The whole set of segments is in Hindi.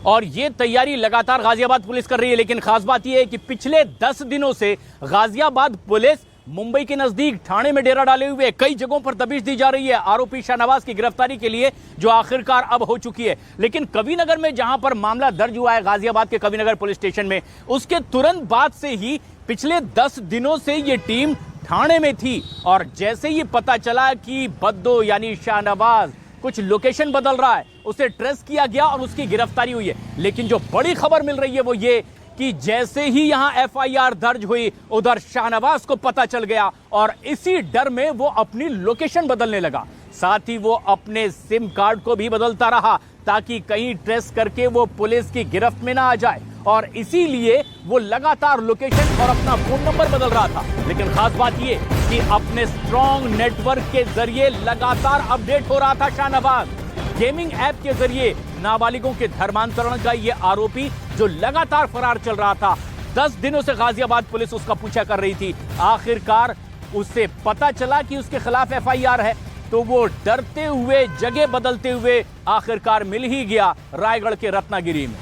और ये तैयारी लगातार गाजियाबाद पुलिस कर रही है। लेकिन खास बात यह है कि पिछले 10 दिनों से गाजियाबाद पुलिस मुंबई के नजदीक ठाणे में डेरा डाले हुए कई जगहों पर दबिश दी जा रही है आरोपी शाहनवाज की गिरफ्तारी के लिए, जो आखिरकार अब हो चुकी है। लेकिन कविनगर में जहां पर मामला दर्ज हुआ है, गाजियाबाद के कविनगर पुलिस स्टेशन में, उसके तुरंत बाद से ही पिछले 10 दिनों से ये टीम ठाणे में थी। और जैसे ही पता चला कि बद्दो यानी शाहनवाज कुछ लोकेशन बदल रहा है, उसे ट्रेस किया गया और उसकी गिरफ्तारी हुई है। लेकिन जो बड़ी खबर मिल रही है वो ये कि जैसे ही यहां एफआईआर दर्ज हुई, उधर शाहनवाज को पता चल गया और इसी डर में वो अपनी लोकेशन बदलने लगा। साथ ही वो अपने सिम कार्ड को भी बदलता रहा ताकि कहीं ट्रेस करके वो पुलिस की गिरफ्त में ना आ जाए, और इसीलिए वो लगातार लोकेशन और अपना फोन नंबर बदल रहा था। लेकिन खास बात ये कि अपने स्ट्रॉन्ग नेटवर्क के जरिए लगातार अपडेट हो रहा था शाहनवाज। गेमिंग ऐप के जरिए नाबालिगों के धर्मांतरण का ये आरोपी जो लगातार फरार चल रहा था, 10 दिनों से गाजियाबाद पुलिस उसका पीछा कर रही थी। आखिरकार उसे पता चला कि उसके खिलाफ एफआईआर है, तो वो डरते हुए जगह बदलते हुए आखिरकार मिल ही गया रायगढ़ के रत्नागिरी में।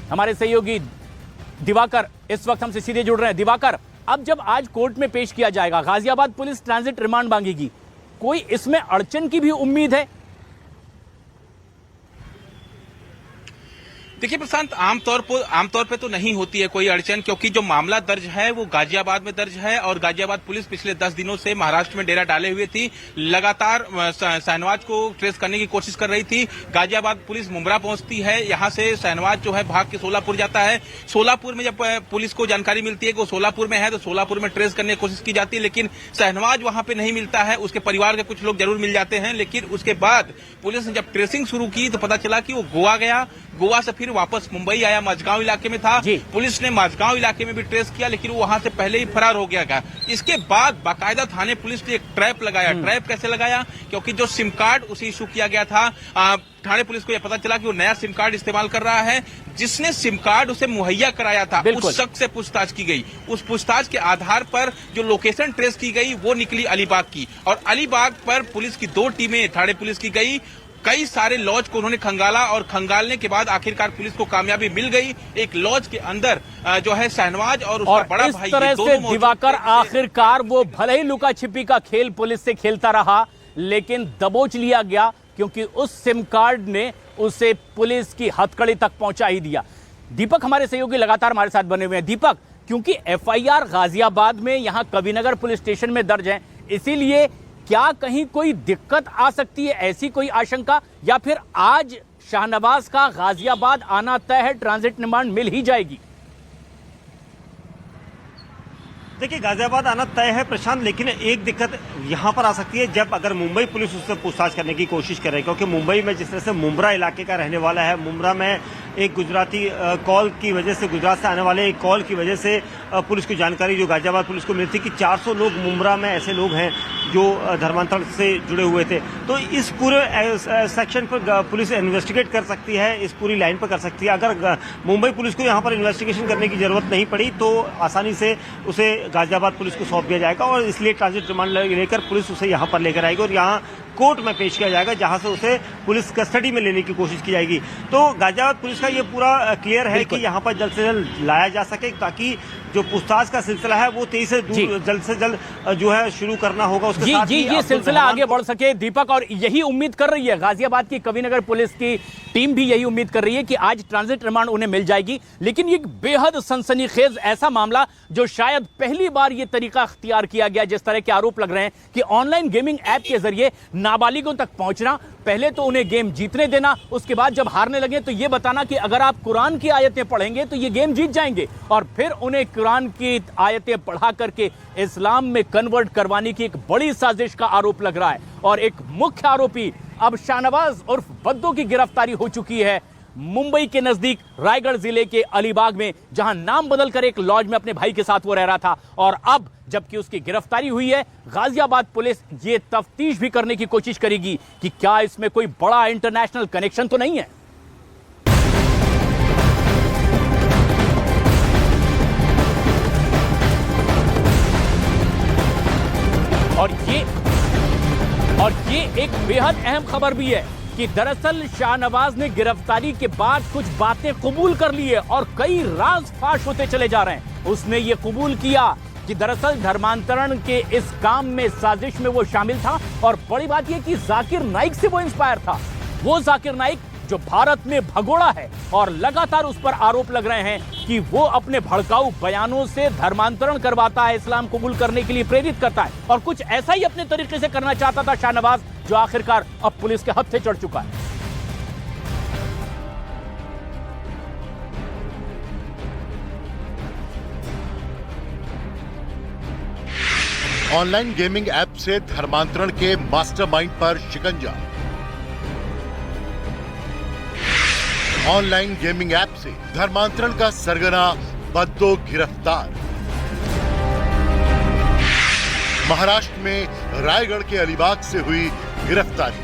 हमारे सहयोगी दिवाकर इस वक्त हमसे सीधे जुड़ रहे हैं। दिवाकर, अब जब आज कोर्ट में पेश किया जाएगा, गाजियाबाद पुलिस ट्रांजिट रिमांड मांगेगी, कोई इसमें अड़चन की भी उम्मीद है? देखिए प्रशांत, आमतौर पे तो नहीं होती है कोई अड़चन, क्योंकि जो मामला दर्ज है वो गाजियाबाद में दर्ज है और गाजियाबाद पुलिस पिछले 10 दिनों से महाराष्ट्र में डेरा डाले हुए थी। लगातार शाहनवाज को ट्रेस करने की कोशिश कर रही थी। गाजियाबाद पुलिस मुंब्रा पहुंचती है, यहां से शाहनवाज जो है भाग के सोलापुर जाता है। सोलापुर में जब पुलिस को जानकारी मिलती है कि वो सोलापुर में है, तो सोलापुर में ट्रेस करने की कोशिश की जाती है, लेकिन शाहनवाज वहां पे नहीं मिलता है। उसके परिवार के कुछ लोग जरूर मिल जाते हैं, लेकिन उसके बाद पुलिस ने जब ट्रेसिंग शुरू की तो पता चला कि वो गोवा गया, गोवा से फिर वापस मुंबई आया, माझगांव इलाके में था। पुलिस ने माझगांव इलाके में भी ट्रेस किया, लेकिन वो वहां से पहले ही फरार हो गया। इसके बाद बाकायदा थाने पुलिस ने एक ट्रैप लगाया। ट्रैप कैसे लगाया? क्योंकि जो सिम कार्ड उसे इशू किया गया था, थाने पुलिस को यह पता चला कि वो नया सिम कार्ड इस्तेमाल कर रहा है। जिसने सिम कार्ड उसे मुहैया कराया था, उस शख्स से पूछताछ की गई। उस पूछताछ के आधार पर जो लोकेशन ट्रेस की गई वो निकली अलीबाग की, और अलीबाग पर पुलिस की 2 टीमें थाने पुलिस की गई। कई सारे लॉज को उन्होंने खंगाला और खंगालने के बाद आखिरकार पुलिस को कामयाबी मिल गई। एक लॉज के अंदर जो है शाहनवाज और उसका बड़ा भाई, इस तरह से दिवाकर आखिरकार वो भले ही लुका छिपी का खेल पुलिस से खेलता रहा, लेकिन दबोच लिया गया, क्योंकि उस सिम कार्ड ने उसे पुलिस की हथकड़ी तक पहुंचा ही दिया। दीपक हमारे सहयोगी लगातार हमारे साथ बने हुए हैं। दीपक, क्योंकि एफआईआर गाजियाबाद में यहां कविनगर पुलिस स्टेशन में दर्ज है, इसीलिए क्या कहीं कोई दिक्कत आ सकती है, ऐसी कोई आशंका, या फिर आज शाहनवाज का गाजियाबाद आना तय है, ट्रांजिट रिमांड मिल ही जाएगी? देखिए, गाजियाबाद आना तय है प्रशांत, लेकिन एक दिक्कत यहाँ पर आ सकती है जब अगर मुंबई पुलिस उससे पूछताछ करने की कोशिश करे, क्योंकि मुंबई में जिस तरह से मुंब्रा इलाके का रहने वाला है, मुंब्रा में एक गुजराती कॉल की वजह से, गुजरात से आने वाले एक कॉल की वजह से पुलिस को जानकारी जो गाजियाबाद पुलिस को मिली थी कि 400 लोग मुंब्रा में ऐसे लोग हैं जो धर्मांतरण से जुड़े हुए थे। तो इस पूरे सेक्शन पर पुलिस इन्वेस्टिगेट कर सकती है, इस पूरी लाइन पर कर सकती है। अगर मुंबई पुलिस को यहाँ पर इन्वेस्टिगेशन करने की जरूरत नहीं पड़ी तो आसानी से उसे गाजियाबाद पुलिस को सौंप दिया जाएगा, और इसलिए ट्रांजिट रिमांड लेकर पुलिस उसे यहाँ पर लेकर आएगी और यहाँ कोर्ट में पेश किया जाएगा, जहां से उसे पुलिस कस्टडी में लेने की कोशिश की जाएगी। तो गाजियाबाद पुलिस का ये पूरा क्लियर है कि यहाँ पर जल्द से जल्द लाया जा सके, ताकि जो पूछताछ का सिलसिला है वो तेजी से जल्द से जल्द जो है शुरू करना होगा। उसके साथ ये सिलसिला आगे बढ़ सके दीपक, और यही उम्मीद कर रही है गाजियाबाद की कविनगर पुलिस की टीम भी, यही उम्मीद कर रही है कि आज ट्रांजिट रिमांड उन्हें मिल जाएगी। लेकिन ये बेहद सनसनीखेज ऐसा मामला जो शायद पहली बार ये तरीका अख्तियार किया गया, जिस तरह के आरोप लग रहे हैं कि ऑनलाइन गेमिंग ऐप के जरिए नाबालिगों तक पहुंचना, पहले तो उन्हें गेम जीतने देना, उसके बाद जब हारने लगे तो यह बताना कि अगर आप कुरान की आयतें पढ़ेंगे तो ये गेम जीत जाएंगे, और फिर उन्हें कुरान की आयतें पढ़ा करके इस्लाम में कन्वर्ट करवाने की एक बड़ी साजिश का आरोप लग रहा है। और एक मुख्य आरोपी अब शाहनवाज उर्फ बद्दो की गिरफ्तारी हो चुकी है मुंबई के नजदीक रायगढ़ जिले के अलीबाग में, जहां नाम बदलकर एक लॉज में अपने भाई के साथ वो रह रहा था। और अब जबकि उसकी गिरफ्तारी हुई है, गाजियाबाद पुलिस ये तफ्तीश भी करने की कोशिश करेगी कि क्या इसमें कोई बड़ा इंटरनेशनल कनेक्शन तो नहीं है। और ये एक बेहद अहम खबर भी है कि दरअसल शाहनवाज ने गिरफ्तारी के बाद कुछ बातें कबूल कर ली है और कई राज फाश होते चले जा रहे हैं। उसने ये कबूल किया कि दरअसल धर्मांतरण के इस काम में, साजिश में वो शामिल था और बड़ी बात यह कि जाकिर नाइक से वो इंस्पायर था। वो जाकिर नाइक जो भारत में भगोड़ा है और लगातार उस पर आरोप लग रहे हैं कि वो अपने भड़काऊ बयानों से धर्मांतरण करवाता है, इस्लाम कबूल करने के लिए प्रेरित करता है और कुछ ऐसा ही अपने तरीके से करना चाहता था शाहनवाज, जो आखिरकार अब पुलिस के हत्थे चढ़ चुका है। ऑनलाइन गेमिंग ऐप से धर्मांतरण के मास्टरमाइंड पर शिकंजा। ऑनलाइन गेमिंग ऐप से धर्मांतरण का सरगना बद्दो गिरफ्तार। महाराष्ट्र में रायगढ़ के अलीबाग से हुई गिरफ्तारी।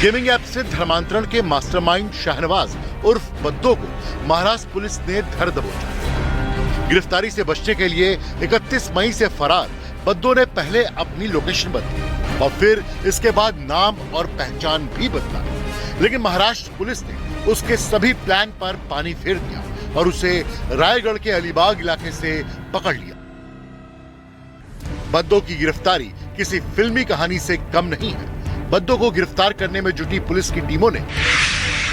गेमिंग ऐप से धर्मांतरण के मास्टरमाइंड शाहनवाज उर्फ बद्दो को महाराष्ट्र पुलिस ने धर दबोचा। गिरफ्तारी से बचने के लिए 31 मई से फरार बद्दो ने पहले अपनी लोकेशन बदली और फिर इसके बाद नाम और पहचान भी बदला, लेकिन महाराष्ट्र पुलिस ने उसके सभी प्लान पर पानी फेर दिया और उसे रायगढ़ के अलीबाग इलाके से पकड़ लिया। बद्दो की गिरफ्तारी किसी फिल्मी कहानी से कम नहीं है। बद्दो को गिरफ्तार करने में जुटी पुलिस की टीमों ने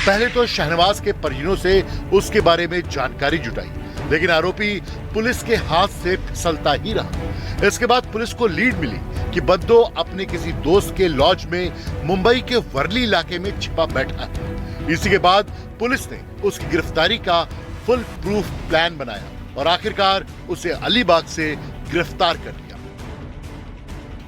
पहले तो शाहनवाज के परिजनों से उसके बारे में जानकारी जुटाई, लेकिन आरोपी पुलिस के हाथ से फिसलता ही रहा। इसके बाद पुलिस को लीड मिली कि बद्दो अपने किसी दोस्त के लॉज में मुंबई के वर्ली इलाके में छिपा बैठा है। इसी के बाद पुलिस ने उसकी गिरफ्तारी का फुल प्रूफ प्लान बनाया और आखिरकार उसे अलीबाग से गिरफ्तार कर लिया।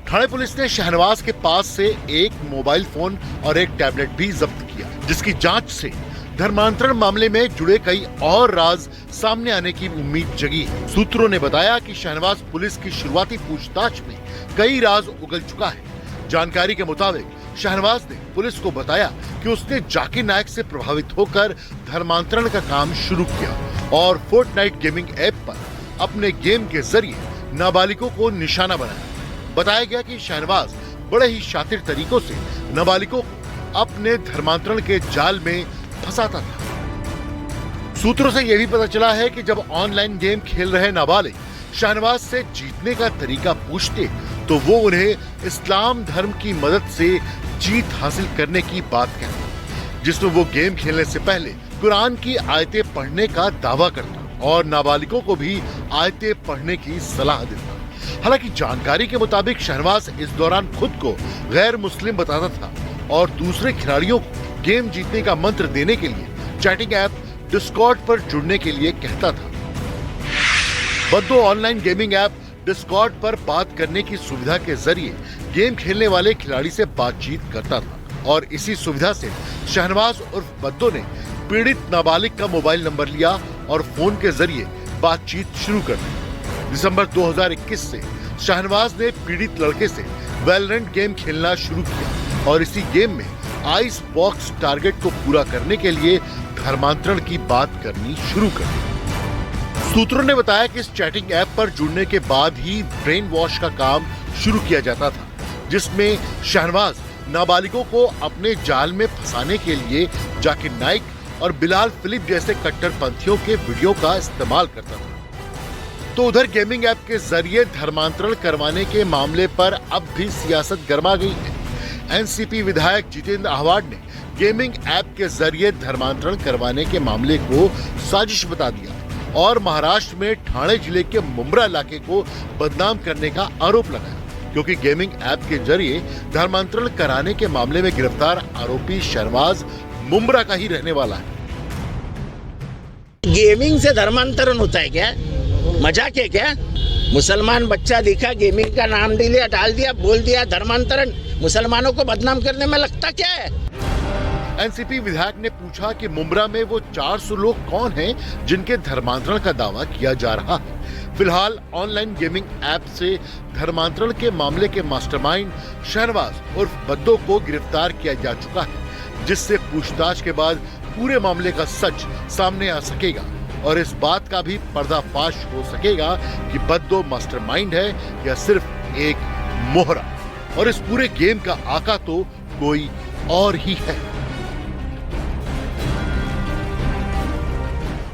थाने पुलिस ने शाहनवाज के पास से एक मोबाइल फोन और एक टैबलेट भी जब्त किया, जिसकी जांच से धर्मांतरण मामले में जुड़े कई और राज सामने आने की उम्मीद जगी है। सूत्रों ने बताया कि शाहनवाज पुलिस की शुरुआती पूछताछ में कई राज उगल चुका है। जानकारी के मुताबिक शाहनवाज ने पुलिस को बताया कि उसने जाकिर नाइक से प्रभावित होकर धर्मांतरण का काम शुरू किया और फोर्टनाइट गेमिंग ऐप पर अपने गेम के जरिए नाबालिगों को निशाना बनाया। बताया गया कि शाहनवाज बड़े ही शातिर तरीकों से नाबालिगों को अपने धर्मांतरण के जाल में फंसाता था। सूत्रों से यह भी पता चला है कि जब ऑनलाइन गेम खेल रहे नाबालिग शाहनवाज से जीतने का तरीका पूछते तो वो उन्हें इस्लाम धर्म की मदद से जीत हासिल करने की बात कहता, जिसमें वो गेम खेलने से पहले कुरान की आयतें पढ़ने का दावा करता और नाबालिगों को भी आयतें पढ़ने की सलाह देता। हालांकि जानकारी के मुताबिक शाहनवाज इस दौरान खुद को गैर मुस्लिम बताता था और दूसरे खिलाड़ियों को गेम जीतने का मंत्र देने के लिए चैटिंग ऐप डिस्कॉर्ड पर जुड़ने के लिए कहता था। बद्दो ऑनलाइन गेमिंग ऐप डिस्कॉर्ड पर बात करने की सुविधा के जरिए गेम खेलने वाले खिलाड़ी से बातचीत करता था और इसी सुविधा से शाहनवाज उर्फ बद्दो ने पीड़ित नाबालिग का मोबाइल नंबर लिया और फोन के जरिए बातचीत शुरू कर दी। दिसंबर 2021 से शाहनवाज ने पीड़ित लड़के से वैलोरेंट गेम खेलना शुरू किया और इसी गेम में आइस बॉक्स टारगेट को पूरा करने के लिए धर्मांतरण की बात करनी शुरू कर दी। सूत्रों ने बताया कि इस चैटिंग ऐप पर जुड़ने के बाद ही ब्रेन वॉश का काम शुरू किया जाता था, जिसमें शाहनवाज नाबालिगों को अपने जाल में फंसाने के लिए जाकिर नाइक और बिलाल फिलिप जैसे कट्टरपंथियों के वीडियो का इस्तेमाल करता था। तो उधर गेमिंग ऐप के जरिए धर्मांतरण करवाने के मामले पर अब भी सियासत गर्मा गई है। एनसीपी विधायक जितेंद्र आह्वाड ने गेमिंग ऐप के जरिए धर्मांतरण करवाने के मामले को साजिश बता दिया और महाराष्ट्र में ठाणे जिले के मुंब्रा इलाके को बदनाम करने का आरोप लगाया, क्योंकि गेमिंग ऐप के जरिए धर्मांतरण कराने के मामले में गिरफ्तार आरोपी शाहनवाज मुंब्रा का ही रहने वाला है। गेमिंग से धर्मांतरण होता है क्या? मजाक है क्या? मुसलमान बच्चा दिखा, गेमिंग का नाम लिया, डाल दिया, बोल दिया धर्मांतरण। मुसलमानों को बदनाम करने में लगता क्या है? एनसीपी विधायक ने पूछा कि मुंब्रा में वो 400 लोग कौन हैं जिनके धर्मांतरण का दावा किया जा रहा है। फिलहाल ऑनलाइन गेमिंग ऐप से धर्मांतरण के मामले के मास्टरमाइंड शाहनवाज उर्फ बद्दो को गिरफ्तार किया जा चुका है, जिससे पूछताछ के बाद पूरे मामले का सच सामने आ सकेगा और इस बात का भी पर्दाफाश हो सकेगा कि बद्दो मास्टरमाइंड है या सिर्फ एक मोहरा। और इस पूरे गेम का आका तो कोई और ही है।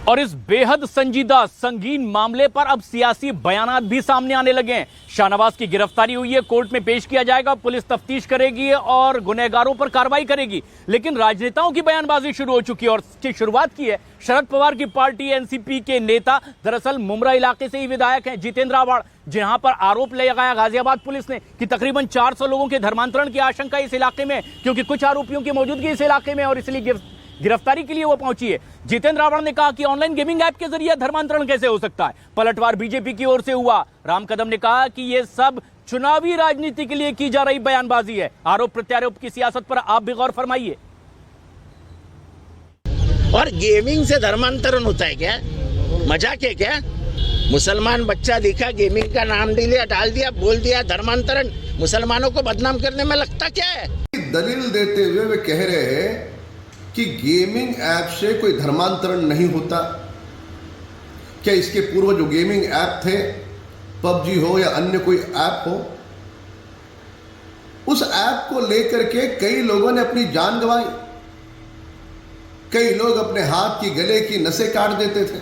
और इस बेहद संजीदा संगीन मामले पर अब सियासी बयानात भी सामने आने लगे हैं। शाहनवाज की गिरफ्तारी हुई है, कोर्ट में पेश किया जाएगा, पुलिस तफ्तीश करेगी और गुनहगारों पर कार्रवाई करेगी। लेकिन राजनेताओं की बयानबाजी शुरू हो चुकी है और इसकी शुरुआत की है शरद पवार की पार्टी एनसीपी के नेता, दरअसल मुमरा इलाके से ही विधायक हैं जितेंद्र आव्हाड, जहां पर आरोप लगाया गाजियाबाद पुलिस ने कि तकरीबन 400 लोगों के धर्मांतरण की आशंका इस इलाके में, क्योंकि कुछ आरोपियों की मौजूदगी इस इलाके में और इसलिए गिरफ्तारी के लिए वो पहुंची है। जितेंद्र आव्हाड ने कहा कि ऑनलाइन गेमिंग ऐप के जरिए धर्मांतरण कैसे हो सकता है। पलटवार बीजेपी की ओर से हुआ। राम कदम ने कहा कि ये सब चुनावी राजनीति के लिए की जा रही बयानबाजी है। आरोप प्रत्यारोप की सियासत पर आप भी गौर फरमाइए। और गेमिंग से धर्मांतरण होता है क्या? मजाक है क्या? मुसलमान बच्चा दिखा, गेमिंग का नाम लिया, डाल दिया, बोल दिया धर्मांतरण। मुसलमानों को बदनाम करने में लगता क्या है? दलील देते हुए वे कह रहे हैं कि गेमिंग ऐप से कोई धर्मांतरण नहीं होता। क्या इसके पूर्व जो गेमिंग ऐप थे, पबजी हो या अन्य कोई ऐप हो, उस ऐप को लेकर के कई लोगों ने अपनी जान गंवाई। कई लोग अपने हाथ की गले की नसें काट देते थे।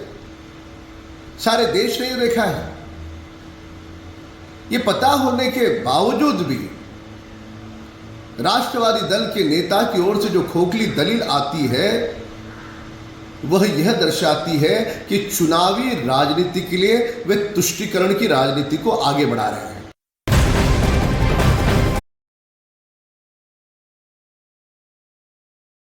सारे देश ने ये देखा है। ये पता होने के बावजूद भी राष्ट्रवादी दल के नेता की ओर से जो खोखली दलील आती है वह यह दर्शाती है कि चुनावी राजनीति के लिए वे तुष्टीकरण की राजनीति को आगे बढ़ा रहे हैं।